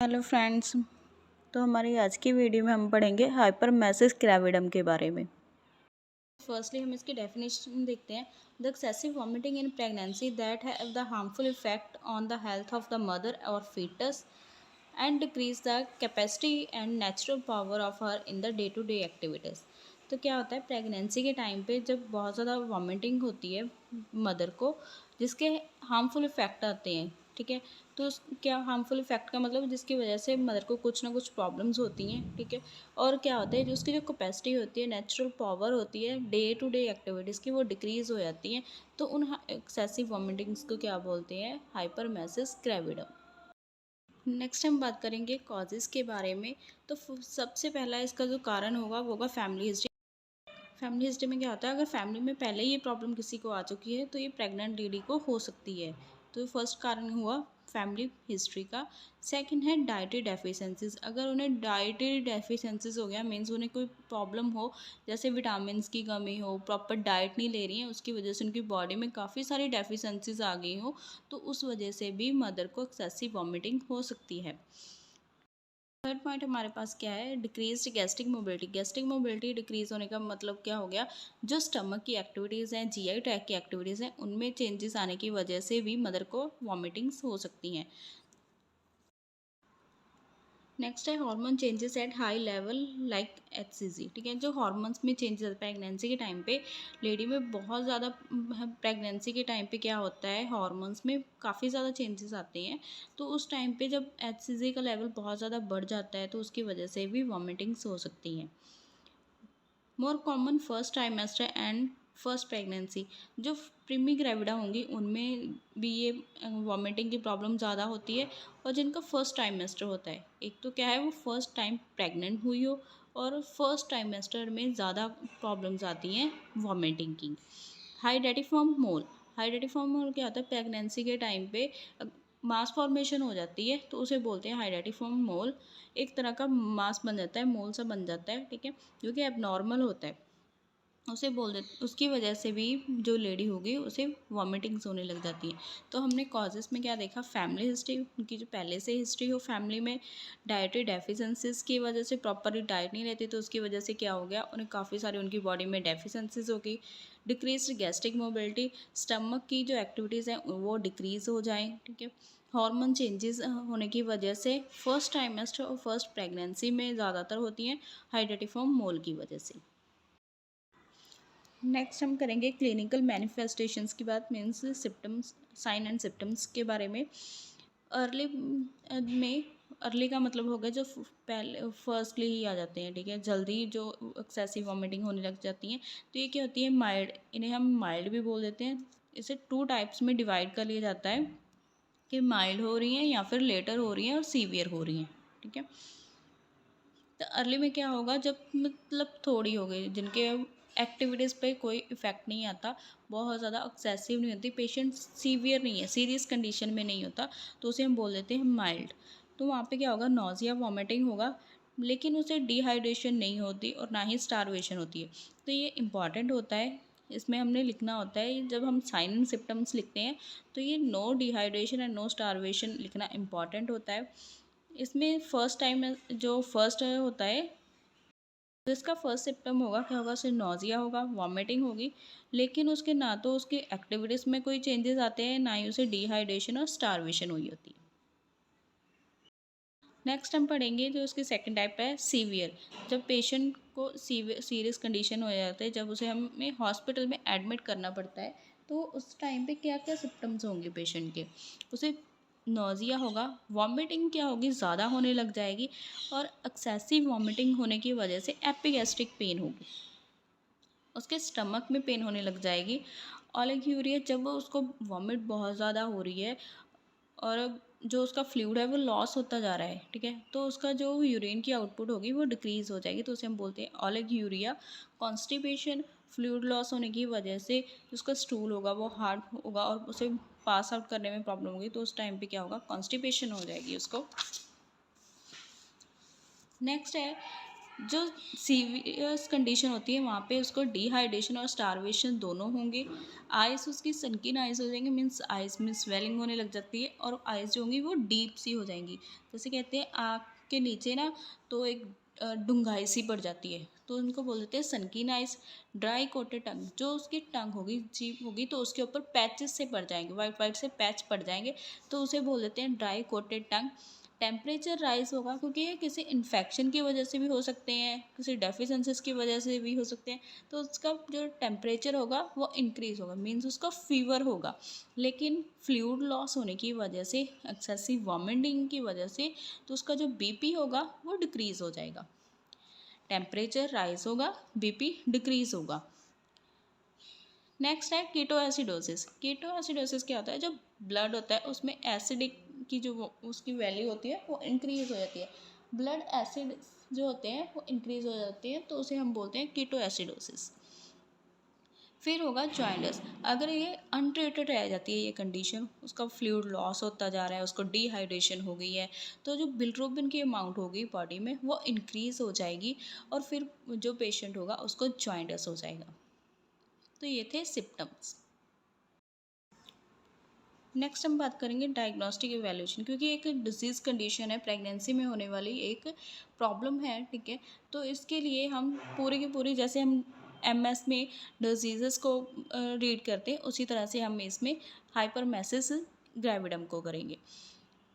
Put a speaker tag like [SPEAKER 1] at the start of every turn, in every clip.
[SPEAKER 1] Hello friends. तो हमारी आज की वीडियो में हम पढ़ेंगे हाइपरमेसिस ग्रेविडम के बारे में। फर्स्टली हम इसकी डेफिनेशन देखते हैं। The excessive vomiting in pregnancy that have the harmful effect on the health of the mother और foetus and decrease the capacity and natural power of her in the day to day activities. तो क्या होता है, pregnancy के time पे जब बहुत ज़्यादा वॉमिटिंग होती है मदर को, जिसके हार्मफुल इफ़ेक्ट आते हैं, ठीक है। तो क्या हार्मफुल इफ़ेक्ट का मतलब जिसकी वजह से मदर को कुछ ना कुछ प्रॉब्लम्स होती हैं, ठीक है। और क्या होता है, जो उसकी जो कैपेसिटी होती है, नेचुरल पावर होती है डे टू डे एक्टिविटीज़ की, वो डिक्रीज़ हो जाती हैं। तो उन एक्सेसिव वॉमिटिंग्स को क्या बोलते हैं? हाइपरमेसिस ग्रेविडम। नेक्स्ट हम बात करेंगे कॉजेज़ के बारे में। तो सबसे पहला इसका जो कारण होगा वो होगा फैमिली हिस्ट्री। फैमिली हिस्ट्री में क्या होता है, अगर फैमिली में पहले ये प्रॉब्लम किसी को आ चुकी है तो ये प्रेग्नेंट लेडी को हो सकती है। तो फर्स्ट कारण हुआ फैमिली हिस्ट्री का। सेकंड है डाइटरी डेफिशिएंसीज। अगर उन्हें डाइटरी डेफिशिएंसीज हो गया, मीन्स उन्हें कोई प्रॉब्लम हो, जैसे विटामिन की कमी हो, प्रॉपर डाइट नहीं ले रही हैं, उसकी वजह से उनकी बॉडी में काफ़ी सारी डेफिशिएंसीज आ गई हो, तो उस वजह से भी मदर को एक्सेसिव वॉमिटिंग हो सकती है। थर्ड पॉइंट हमारे पास क्या है? Decrease gastric mobility. Gastric mobility decrease होने का मतलब क्या हो गया? जो स्टमक की एक्टिविटीज़ हैं, जीआई ट्रैक की एक्टिविटीज़ हैं, उनमें चेंजेस आने की वजह से भी मदर को वॉमिटिंग्स हो सकती हैं। नेक्स्ट है hormone changes at high level like HCG. ठीक है, जो हार्मोन्स में चेंजेस प्रेगनेंसी के टाइम पे लेडी में बहुत ज़्यादा, प्रेगनेंसी के टाइम पे क्या होता है, हार्मोन्स में काफ़ी ज़्यादा चेंजेस आते हैं। तो उस टाइम पे जब एचसीजी का लेवल बहुत ज़्यादा बढ़ जाता है तो उसकी वजह से भी वॉमिटिंग्स हो सकती हैं। More common first trimester and first pregnancy. जो प्रीमी ग्रेविडा होंगी उनमें भी ये वॉमिटिंग की प्रॉब्लम ज़्यादा होती है। और जिनका फर्स्ट ट्राइमेस्टर होता है, एक तो क्या है, वो फर्स्ट टाइम प्रेग्नेंट हुई हो, और फर्स्ट ट्राइमेस्टर में ज़्यादा प्रॉब्लम्स आती हैं वॉमिटिंग की। हाइडेटिफॉर्म मोल। हाइडेटिफॉर्म मोल क्या होता है, प्रेगनेंसी के टाइम पे मास फॉर्मेशन हो जाती है, तो उसे बोलते हैं हाइडेटिफॉर्म मोल। एक तरह का मास बन जाता है, मोल सा बन जाता है, ठीक है, जो कि एबनॉर्मल होता है। उसे बोल दे, उसकी वजह से भी जो लेडी होगी उसे वॉमिटिंग्स होने लग जाती हैं। तो हमने कॉजेज़ में क्या देखा? फैमिली हिस्ट्री, उनकी जो पहले से हिस्ट्री हो फैमिली में, डाइटरी डेफिशिएंसीज की वजह से प्रॉपरली डाइट नहीं लेती, तो उसकी वजह से क्या हो गया, उन्हें काफ़ी सारी उनकी बॉडी में डेफिशिएंसीज हो गई। डिक्रीज गैस्ट्रिक मोबिलिटी, स्टमक की जो एक्टिविटीज़ हैं वो डिक्रीज़ हो जाएँ, ठीक है। हार्मोन चेंजेस होने की वजह से फर्स्ट ट्राइमेस्टर और फर्स्ट प्रेगनेंसी में ज़्यादातर होती हैं, हाइडेटिफॉर्म मोल की वजह से। नेक्स्ट हम करेंगे क्लिनिकल मैनिफेस्टेशंस की बात, means symptoms, sign and symptoms के बारे में। अर्ली में, अर्ली का मतलब होगा जो पहले फर्स्टली ही आ जाते हैं, ठीक है, जल्दी जो एक्सेसिव वॉमिटिंग होने लग जाती हैं। तो ये क्या होती है? माइल्ड। इन्हें हम माइल्ड भी बोल देते हैं। इसे टू टाइप्स में डिवाइड कर लिया जाता है कि माइल्ड हो रही हैं या फिर लेटर हो रही हैं और सीवियर हो रही हैं, ठीक है। तो अर्ली में क्या होगा, जब मतलब थोड़ी हो गई, जिनके एक्टिविटीज़ पे कोई इफ़ेक्ट नहीं आता, बहुत ज़्यादा एक्सेसिव नहीं होती, पेशेंट सीवियर नहीं है, सीरियस कंडीशन में नहीं होता, तो उसे हम बोल देते हैं माइल्ड। तो वहाँ पे क्या होगा, नॉज़िया वॉमिटिंग होगा, लेकिन उसे डिहाइड्रेशन नहीं होती और ना ही स्टारवेशन होती है। तो ये इम्पॉर्टेंट होता है, इसमें हमने लिखना होता है जब हम साइन एंड सिम्टम्स लिखते हैं, तो ये no dehydration and no starvation लिखना इम्पॉर्टेंट होता है। इसमें फर्स्ट टाइम जो फर्स्ट होता है, तो इसका फर्स्ट सिम्पटम होगा, क्या होगा, उसे नॉज़िया होगा, वॉमिटिंग होगी, लेकिन उसके ना तो उसकी एक्टिविटीज़ में कोई चेंजेस आते हैं, ना ही उसे डिहाइड्रेशन और स्टारवेशन हुई होती है। नेक्स्ट हम पढ़ेंगे जो उसकी सेकंड टाइप है, सीवियर। जब पेशेंट को सीरियस कंडीशन हो जाता है, जब उसे हमें हॉस्पिटल में एडमिट करना पड़ता है, तो उस टाइम पे क्या क्या सिम्टम्स होंगे पेशेंट के? उसे नॉज़िया होगा, वॉमिटिंग क्या होगी, ज़्यादा होने लग जाएगी, और एक्सेसिव वॉमिटिंग होने की वजह से एपिगैस्ट्रिक पेन होगी, उसके स्टमक में पेन होने लग जाएगी। ओलिगोयूरिया, जब वो उसको वॉमिट बहुत ज़्यादा हो रही है और जो उसका फ्लूइड है वो लॉस होता जा रहा है, ठीक है, तो उसका जो यूरिन की आउटपुट होगी वो डिक्रीज़ हो जाएगी, तो उसे हम बोलते हैं ओलिगोयूरिया। कॉन्स्टिपेशन, फ्लूइड लॉस होने की वजह से जो उसका स्टूल होगा वो हार्ड होगा और उसे पास आउट करने में प्रॉब्लम होगी, तो उस टाइम पे क्या होगा, कॉन्स्टिपेशन हो जाएगी उसको। नेक्स्ट है जो सीवियस कंडीशन होती है वहाँ पे उसको डिहाइड्रेशन और स्टारवेशन दोनों होंगे। आइज़ उसकी सनकिन आइज़ हो जाएंगी, मीन्स आइज़ में स्वेलिंग होने लग जाती है और आइज़ जो होंगी वो डीप सी हो जाएंगी। जैसे कहते हैं आँख के नीचे ना तो एक डूंघाई सी पड़ जाती है, तो उनको बोल देते हैं सनकिन आइज़। ड्राई कोटेड टंग, जो उसकी टंग होगी, जीभ होगी, तो उसके ऊपर पैचेस से पड़ जाएंगे, वाइट वाइट से पैच पड़ जाएंगे, तो उसे बोल देते हैं ड्राई कोटेड टंग। टेम्परेचर राइज होगा क्योंकि ये किसी इन्फेक्शन की वजह से भी हो सकते हैं, किसी डेफिशिएंसीज की वजह से भी हो सकते हैं, तो उसका जो टेम्परेचर होगा वो इंक्रीज़ होगा, मीन्स उसका फीवर होगा। लेकिन फ्लूइड लॉस होने की वजह से, एक्सेसिव वॉमिटिंग की वजह से, तो उसका जो बीपी होगा वो डिक्रीज़ हो जाएगा। टेम्परेचर राइज होगा, बीपी डिक्रीज़ होगा। नेक्स्ट है कीटोएसिडोसिस। कीटोएसिडोसिस क्या होता है, जो ब्लड होता है उसमें एसिडिक की जो उसकी वैल्यू होती है वो इंक्रीज़ हो जाती है। ब्लड एसिड जो होते हैं वो इंक्रीज़ हो जाते हैं, तो उसे हम बोलते हैं कीटोएसिडोसिस। फिर होगा जॉइंडिस। अगर ये अनट्रीटेड रह जाती है ये कंडीशन, उसका फ्लूइड लॉस होता जा रहा है, उसको डिहाइड्रेशन हो गई है, तो जो बिलिरुबिन की अमाउंट होगी बॉडी में वो इंक्रीज़ हो जाएगी और फिर जो पेशेंट होगा उसको जॉइंडिस हो जाएगा। तो ये थे सिम्टम्स। नेक्स्ट हम बात करेंगे डायग्नोस्टिक इवैल्यूएशन, क्योंकि एक डिजीज़ कंडीशन है, प्रेगनेंसी में होने वाली एक प्रॉब्लम है, ठीक है। तो इसके लिए हम पूरी की पूरी, जैसे हम एमएस में डिजीज़ेस को रीड करते हैं, उसी तरह से हम इसमें हाइपरमेसिस ग्रेविडम को करेंगे।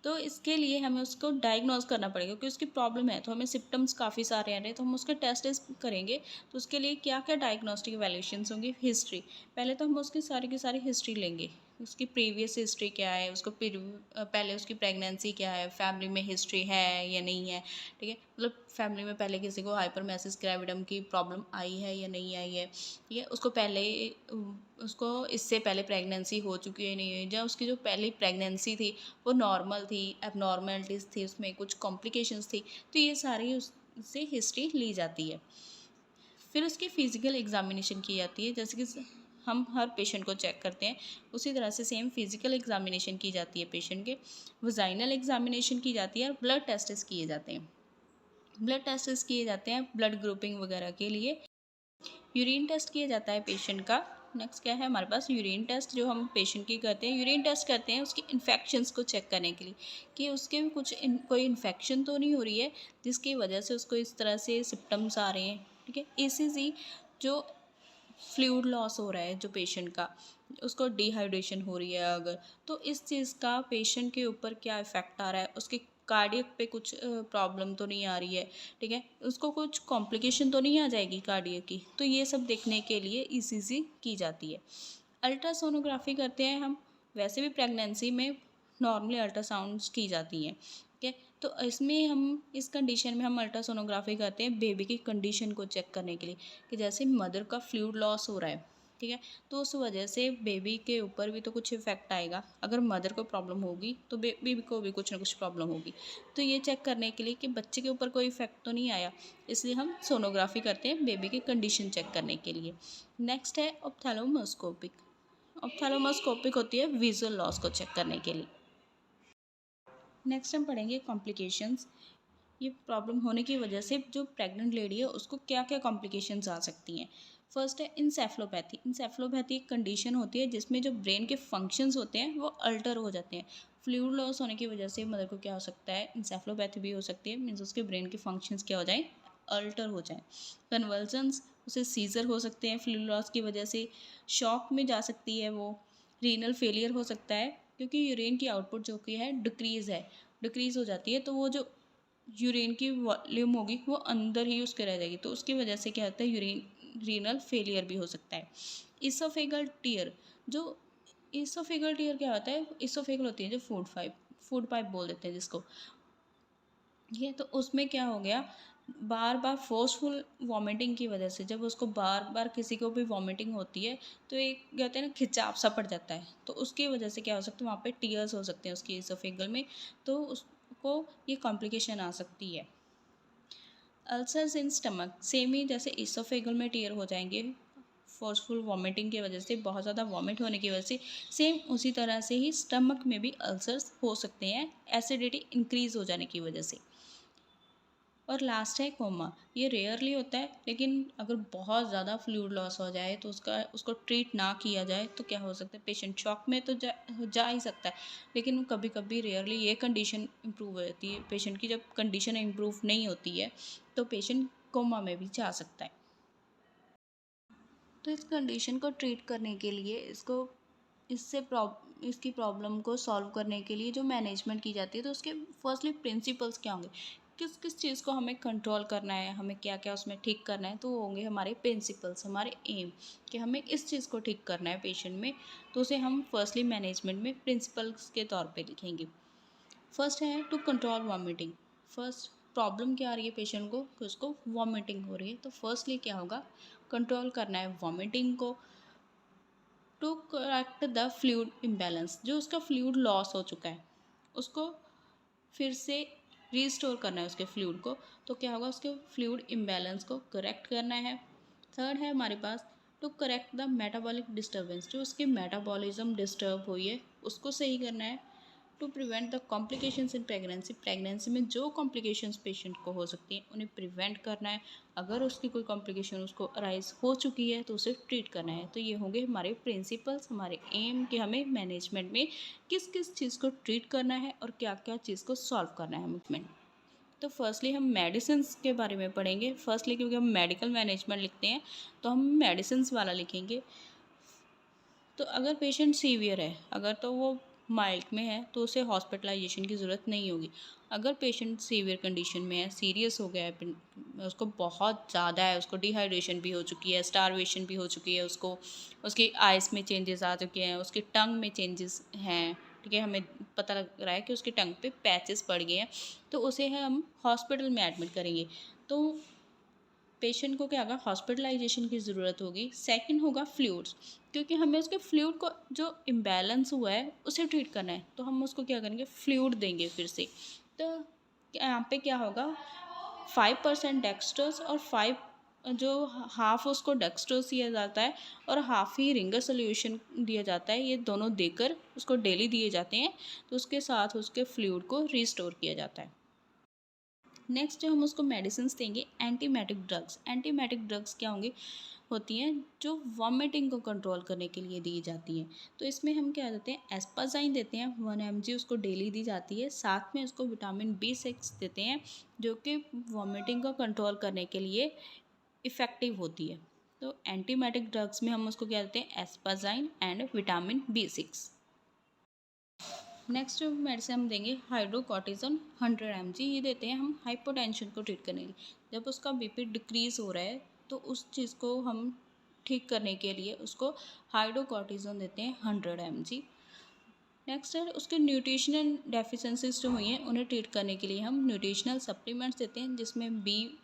[SPEAKER 1] तो इसके लिए हमें उसको डायग्नोज करना पड़ेगा, क्योंकि उसकी प्रॉब्लम है, तो हमें सिम्टम्स काफ़ी सारे आ रहे हैं, तो हम उसके टेस्ट करेंगे। तो उसके लिए क्या क्या डायग्नोस्टिक वैल्यूएशंस होंगी। हिस्ट्री, पहले तो हम उसकी सारी की सारी हिस्ट्री लेंगे, उसकी प्रीवियस हिस्ट्री क्या है, उसको पहले उसकी प्रेगनेंसी क्या है, फैमिली में हिस्ट्री है या नहीं है, ठीक है, मतलब फैमिली में पहले किसी को हाइपरमेसिस ग्रेविडम की प्रॉब्लम आई है या नहीं आई है, ठीक है, उसको पहले उसको इससे पहले प्रेगनेंसी हो चुकी है नहीं है, या उसकी जो पहली प्रेगनेंसी थी वो नॉर्मल थी, एबनॉर्मलिटीज़ थी, उसमें कुछ कॉम्प्लिकेशंस थी, तो ये सारी उससे हिस्ट्री ली जाती है। फिर उसकी फ़िज़िकल एग्ज़ामिनेशन की जाती है, जैसे कि हम हर पेशेंट को चेक करते हैं, उसी तरह से सेम फिज़िकल एग्ज़ामिनेशन की जाती है पेशेंट के। वजाइनल एग्ज़ामिनेशन की जाती है और ब्लड टेस्ट्स किए जाते हैं। ब्लड टेस्ट्स किए जाते हैं ब्लड ग्रुपिंग वगैरह के लिए। यूरिन टेस्ट किया जाता है पेशेंट का। नेक्स्ट क्या है हमारे पास, यूरिन टेस्ट जो हम पेशेंट की करते हैं। यूरिन टेस्ट करते हैं उसकी इन्फेक्शंस को चेक करने के लिए कि उसके भी कोई इन्फेक्शन तो नहीं हो रही है जिसकी वजह से उसको इस तरह से सिम्टम्स आ रहे हैं, ठीक है। ईसीजी, जो फ्लूइड लॉस हो रहा है जो पेशेंट का, उसको डिहाइड्रेशन हो रही है अगर, तो इस चीज़ का पेशेंट के ऊपर क्या इफ़ेक्ट आ रहा है, उसके कार्डियक पे कुछ प्रॉब्लम तो नहीं आ रही है, ठीक है, उसको कुछ कॉम्प्लिकेशन तो नहीं आ जाएगी कार्डियक की, तो ये सब देखने के लिए ईसीजी की जाती है। अल्ट्रासोनोग्राफी करते हैं हम, वैसे भी प्रेगनेंसी में नॉर्मली अल्ट्रासाउंड्स की जाती हैं, ठीक है। तो इसमें हम इस कंडीशन में हम अल्ट्रासोनोग्राफी करते हैं बेबी की कंडीशन को चेक करने के लिए, कि जैसे मदर का फ्लूइड लॉस हो रहा है, ठीक है, तो उस वजह से बेबी के ऊपर भी तो कुछ इफेक्ट आएगा। अगर मदर को प्रॉब्लम होगी तो बेबी को भी कुछ ना कुछ प्रॉब्लम होगी, तो ये चेक करने के लिए कि बच्चे के ऊपर कोई इफेक्ट तो नहीं आया, इसलिए हम सोनोग्राफी करते हैं बेबी की कंडीशन चेक करने के लिए। नेक्स्ट है ऑप्थेल्मोस्कोपिक। ऑप्थेल्मोस्कोपिक होती है विजुअल लॉस को चेक करने के लिए। नेक्स्ट हम पढ़ेंगे कॉम्प्लिकेशंस। ये प्रॉब्लम होने की वजह से जो प्रेग्नेंट लेडी है उसको क्या क्या कॉम्प्लिकेशंस आ सकती हैं। फर्स्ट है इंसेफ्लोपैथी। इंसेफ्लोपैथी एक कंडीशन होती है जिसमें जो ब्रेन के फंक्शंस होते हैं वो अल्टर हो जाते हैं। फ्लूइड लॉस होने की वजह से मदर को क्या हो सकता है, इंसेफ्लोपैथी भी हो सकती है, मीन्स उसके ब्रेन के फंक्शंस क्या हो जाएं, अल्टर हो जाएं। कन्वल्जन्स, उसे सीजर हो सकते हैं फ्लूइड लॉस की वजह से। शॉक में जा सकती है वो। रीनल फेलियर हो सकता है, क्योंकि यूरिन की आउटपुट जो कि है डिक्रीज़ हो जाती है, तो वो जो यूरिन की वॉल्यूम होगी वो अंदर ही उसके रह जाएगी, तो उसकी वजह से क्या होता है, रीनल फेलियर भी हो सकता है। इसोफेगल टीयर, जो इसोफेगल टीयर क्या होता है, इसोफेगल होती है जो फूड पाइप बोल देते हैं जिसको, ये तो उसमें क्या हो गया, बार बार फोर्सफुल वॉमिटिंग की वजह से, जब उसको बार बार किसी को भी वॉमिटिंग होती है तो एक कहते हैं ना खिंचाव सा पड़ जाता है, तो उसकी वजह से क्या हो सकता है, वहाँ पे टीयर्स हो सकते हैं उसकी इसोफेगल में, तो उसको ये कॉम्प्लिकेशन आ सकती है। अल्सर्स इन स्टमक, सेम ही जैसे इसोफेगल में टीयर हो जाएंगे फोर्सफुल वॉमिटिंग की वजह से, बहुत ज़्यादा वॉमिट होने की वजह से, सेम उसी तरह से ही स्टमक में भी अल्सर्स हो सकते हैं एसिडिटी इंक्रीज़ हो जाने की वजह से। और लास्ट है कोमा। ये रेयरली होता है, लेकिन अगर बहुत ज़्यादा फ्लूइड लॉस हो जाए तो उसको ट्रीट ना किया जाए तो क्या हो सकता है, पेशेंट शॉक में तो जा ही सकता है, लेकिन कभी कभी रेयरली ये कंडीशन इम्प्रूव हो जाती है। पेशेंट की जब कंडीशन इम्प्रूव नहीं होती है तो पेशेंट कोमा में भी जा सकता है। तो इस कंडीशन को ट्रीट करने के लिए इसकी प्रॉब्लम को सॉल्व करने के लिए जो मैनेजमेंट की जाती है, तो उसके फर्स्टली प्रिंसिपल्स क्या होंगे, किस किस चीज़ को हमें कंट्रोल करना है, हमें क्या क्या उसमें ठीक करना है, तो वो होंगे हमारे प्रिंसिपल्स, हमारे एम कि हमें इस चीज़ को ठीक करना है पेशेंट में। तो उसे हम फर्स्टली मैनेजमेंट में प्रिंसिपल्स के तौर पे लिखेंगे। फर्स्ट है to control vomiting. First problem क्या आ रही है पेशेंट को कि उसको वॉमिटिंग हो रही है, तो फर्स्टली क्या होगा, कंट्रोल करना है वॉमिटिंग को। To correct the fluid imbalance, जो उसका फ्लूइड लॉस हो चुका है उसको फिर से रीस्टोर करना है उसके फ्लूइड को, तो क्या होगा, उसके फ्लूइड इम्बैलेंस को करेक्ट करना है। थर्ड है हमारे पास to correct the metabolic disturbance, जो उसकी मेटाबॉलिज्म डिस्टर्ब हुई है उसको सही करना है। To prevent the complications in pregnancy, pregnancy में जो कॉम्प्लिकेशंस पेशेंट को हो सकती हैं उन्हें प्रिवेंट करना है। अगर उसकी कोई कॉम्प्लिकेशन उसको अराइज हो चुकी है तो उसे ट्रीट करना है। तो ये होंगे हमारे प्रिंसिपल्स, हमारे एम कि हमें मैनेजमेंट में किस किस चीज़ को ट्रीट करना है और क्या क्या चीज़ को सॉल्व करना है मैनेजमेंट। तो फर्स्टली हम मेडिसिन्स के बारे में पढ़ेंगे। फर्स्टली क्योंकि हम मेडिकल मैनेजमेंट लिखते हैं तो हम मेडिसिन्स वाला लिखेंगे। तो अगर पेशेंट सीवियर है, अगर तो वो माइल्ड में है तो उसे हॉस्पिटलाइजेशन की ज़रूरत नहीं होगी। अगर पेशेंट सीवियर कंडीशन में है, सीरियस हो गया है, उसको बहुत ज़्यादा है, उसको डिहाइड्रेशन भी हो चुकी है, स्टारवेशन भी हो चुकी है, उसको उसकी आइज़ में चेंजेस आ चुके हैं, उसकी टंग में चेंजेस हैं, ठीक है, हमें पता लग रहा है कि उसकी टंग पे पैचेस पड़ गए हैं, तो उसे हम हॉस्पिटल में एडमिट करेंगे। तो पेशेंट को क्या होगा, हॉस्पिटलाइजेशन की ज़रूरत होगी। सेकंड होगा फ्लूइड्स, क्योंकि हमें उसके फ्लूइड को जो इम्बैलेंस हुआ है उसे ट्रीट करना है, तो हम उसको क्या करेंगे, फ्लूइड देंगे फिर से। तो यहाँ पे क्या होगा, 5% डेक्स्ट्रोज और 5 जो हाफ उसको डेक्स्ट्रोज दिया जाता है और हाफ ही रिंगर सोल्यूशन दिया जाता है, ये दोनों देकर उसको डेली दिए जाते हैं, तो उसके साथ उसके फ्लूइड को रिस्टोर किया जाता है। नेक्स्ट जो हम उसको मेडिसिन देंगे, एंटीमेटिक ड्रग्स। एंटीमेटिक ड्रग्स क्या होंगे, होती हैं जो वॉमिटिंग को कंट्रोल करने के लिए दी जाती हैं। तो इसमें हम क्या देते हैं, एस्पाजाइन देते हैं 1 mg, उसको डेली दी जाती है। साथ में उसको विटामिन B6 देते हैं जो कि वॉमिटिंग को कंट्रोल करने के लिए इफ़ेक्टिव होती है। तो एंटीमेटिक ड्रग्स में हम उसको क्या देते हैं, asparagine and vitamin B6। Next medicine हम देंगे हाइड्रोकॉर्टिजोन 100 mg, ये देते हैं हम हाइपोटेंशन को ट्रीट करने के लिए। जब उसका बीपी डिक्रीज़ हो रहा है तो उस चीज़ को हम ठीक करने के लिए उसको हाइड्रोकॉर्टिजोन देते हैं 100 mg। नेक्स्ट है उसके न्यूट्रिशनल डेफिशिएंसीज जो हुई हैं उन्हें ट्रीट करने के लिए हम न्यूट्रिशनल सप्लीमेंट्स देते हैं, जिसमें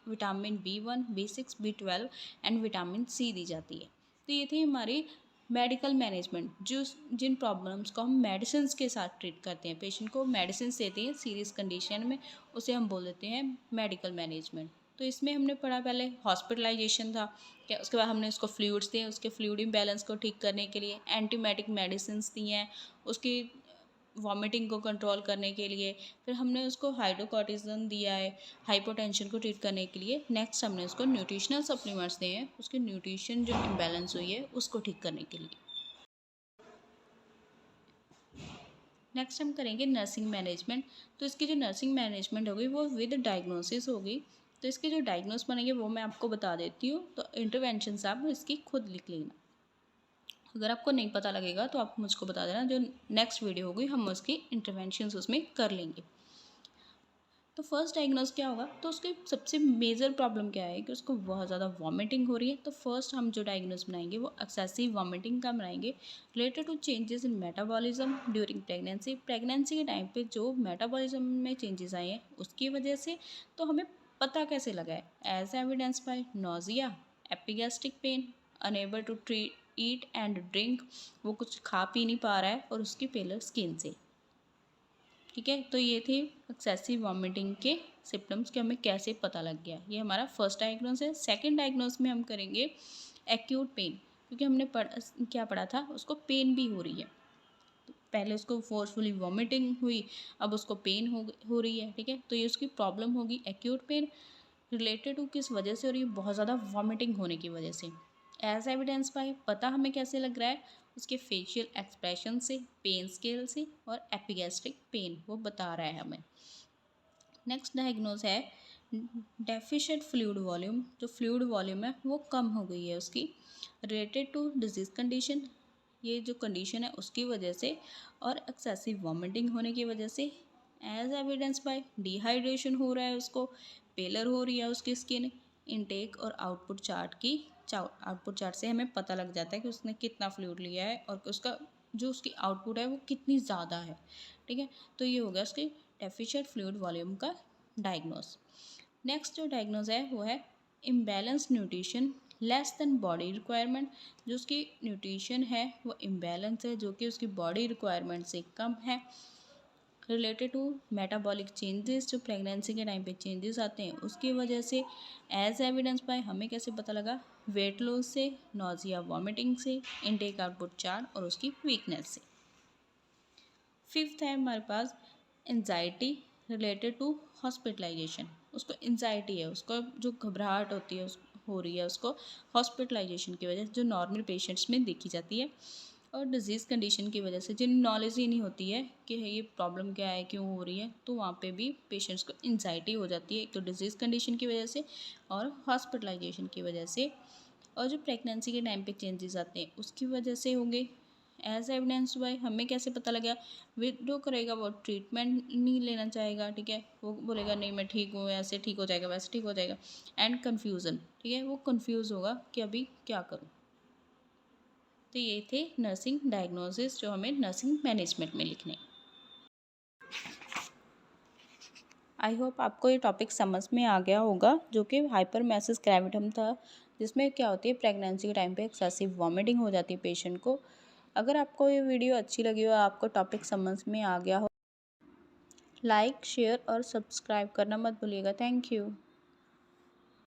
[SPEAKER 1] vitamin B1, B6, B12 and vitamin C दी जाती है। तो ये थी हमारी मेडिकल मैनेजमेंट, जो जिन प्रॉब्लम्स को हम मेडिसिन के साथ ट्रीट करते हैं, पेशेंट को मेडिसिन देते हैं सीरियस कंडीशन में, उसे हम बोल देते हैं मेडिकल मैनेजमेंट। तो इसमें हमने पढ़ा, पहले हॉस्पिटलाइजेशन था, क्या उसके बाद हमने उसको फ्लूइड्स दिए, उसके फ्लूइड इम्बैलेंस को ठीक करने के लिए एंटीमेटिक मेडिसिन दी हैं, उसकी वॉमिटिंग को कंट्रोल करने के लिए, फिर हमने उसको हाइड्रोकॉर्टिजन दिया है हाइपोटेंशन को ट्रीट करने के लिए। नेक्स्ट हमने उसको न्यूट्रिशनल सप्लीमेंट्स दिए हैं उसकी न्यूट्रिशन जो इम्बैलेंस हुई है उसको ठीक करने के लिए। नेक्स्ट हम करेंगे नर्सिंग मैनेजमेंट। तो इसकी जो नर्सिंग मैनेजमेंट होगी वो विद डायग्नोसिस होगी। तो इसके जो डायग्नोस बनेंगे वो मैं आपको बता देती हूँ, तो इंटरवेंशंस आप इसकी खुद लिख लेना। अगर आपको नहीं पता लगेगा तो आप मुझको बता देना, जो नेक्स्ट वीडियो होगी हम उसकी इंटरवेंशंस उसमें कर लेंगे। तो फर्स्ट डायग्नोस क्या होगा, तो उसकी सबसे मेजर प्रॉब्लम क्या है कि उसको बहुत ज़्यादा वॉमिटिंग हो रही है। तो फर्स्ट हम जो डायग्नोस बनाएंगे वो एक्सेसिव वॉमिटिंग का बनाएंगे, related to changes in metabolism during pregnancy. Pregnancy के टाइम पे जो मेटाबॉलिज्म में चेंजेस आए हैं उसकी वजह से। तो हमें पता कैसे लगा है, as evidence by nausea, epigastric pain, unable to eat and drink, वो कुछ खा पी नहीं पा रहा है, और उसकी पेलर स्किन से। ठीक है, तो ये थे एक्सेसिव वॉमिटिंग के सिम्टम्स कि हमें कैसे पता लग गया। ये हमारा फर्स्ट डायग्नोस है। सेकंड डायग्नोस में हम करेंगे एक्यूट पेन, क्योंकि हमने क्या पढ़ा था, उसको पेन भी हो रही है। पहले उसको फोर्सफुली वॉमिटिंग हुई, अब उसको पेन हो रही है, ठीक है। तो ये उसकी प्रॉब्लम होगी एक्यूट पेन, रिलेटेड टू किस वजह से हो रही है, बहुत ज़्यादा वॉमिटिंग होने की वजह से। एज एविडेंस बाय, पता हमें कैसे लग रहा है, उसके फेशियल एक्सप्रेशन से, पेन स्केल से और एपिगैस्ट्रिक पेन वो बता रहा है हमें। नेक्स्ट डायग्नोज है डेफिशिएंट फ्लूइड वॉल्यूम, जो फ्लूइड वॉल्यूम है वो कम हो गई है उसकी, रिलेटेड टू डिजीज कंडीशन, ये जो कंडीशन है उसकी वजह से, और एक्सेसिव वॉमिटिंग होने की वजह से। एज एविडेंस बाय, डिहाइड्रेशन हो रहा है उसको, पेलर हो रही है उसकी स्किन। इनटेक और आउटपुट चार्ट से हमें पता लग जाता है कि उसने कितना फ्लूइड लिया है और उसका जो उसकी आउटपुट है वो कितनी ज़्यादा है, ठीक है। तो ये हो गया उसकी डेफिशिएंट फ्लूइड वॉल्यूम का डायग्नोस। नेक्स्ट जो डायग्नोज है वो है imbalance nutrition less than body requirement, जो उसकी न्यूट्रिशन है वो इम्बैलेंस है, जो कि उसकी बॉडी रिक्वायरमेंट से कम है, रिलेटेड टू मेटाबॉलिक चेंजेस, जो प्रेगनेंसी के टाइम पे चेंजेस आते हैं उसकी वजह से। एज एविडेंस बाय, हमें कैसे पता लगा, वेट लॉस से, नोजिया वॉमिटिंग से, इनटेक आउटपुट चार्ट और उसकी वीकनेस से। फिफ्थ है हमारे पास एंजाइटी रिलेटेड टू हॉस्पिटलाइजेशन, उसको एंजाइटी है, उसको जो घबराहट होती है हो रही है उसको हॉस्पिटलाइजेशन की वजह से, जो नॉर्मल पेशेंट्स में देखी जाती है, और डिजीज़ कंडीशन की वजह से जिन नॉलेज ही नहीं होती है कि ये प्रॉब्लम क्या है, क्यों हो रही है, तो वहाँ पे भी पेशेंट्स को एंजाइटी हो जाती है, एक तो डिजीज़ कंडीशन की वजह से और हॉस्पिटलाइजेशन की वजह से, और जो प्रेगनेंसी के टाइम पे चेंजेस आते हैं उसकी वजह से होंगे। एज एविडेंस बाय, हमें कैसे पता लगा, विड्रो करेगा वो ट्रीटमेंट नहीं लेना चाहेगा, ठीक है, वो बोलेगा नहीं मैं ठीक हूँ, ऐसे ठीक हो जाएगा, वैसे ठीक हो जाएगा। एंड कन्फ्यूज़न, ठीक है, वो कन्फ्यूज़ होगा कि अभी क्या करूँ। तो ये थे नर्सिंग डायग्नोसिस जो हमें नर्सिंग मैनेजमेंट में लिखने। आई होप आपको ये टॉपिक समझ में आ गया होगा, जो कि हाइपरमेसिस ग्रेविडम था, जिसमें क्या होती है प्रेगनेंसी के टाइम पे एक्सेसिव वॉमिटिंग हो जाती है पेशेंट को। अगर आपको ये वीडियो अच्छी लगी हो, आपको टॉपिक समझ में आ गया हो, लाइक शेयर और सब्सक्राइब करना मत भूलिएगा। Thank you.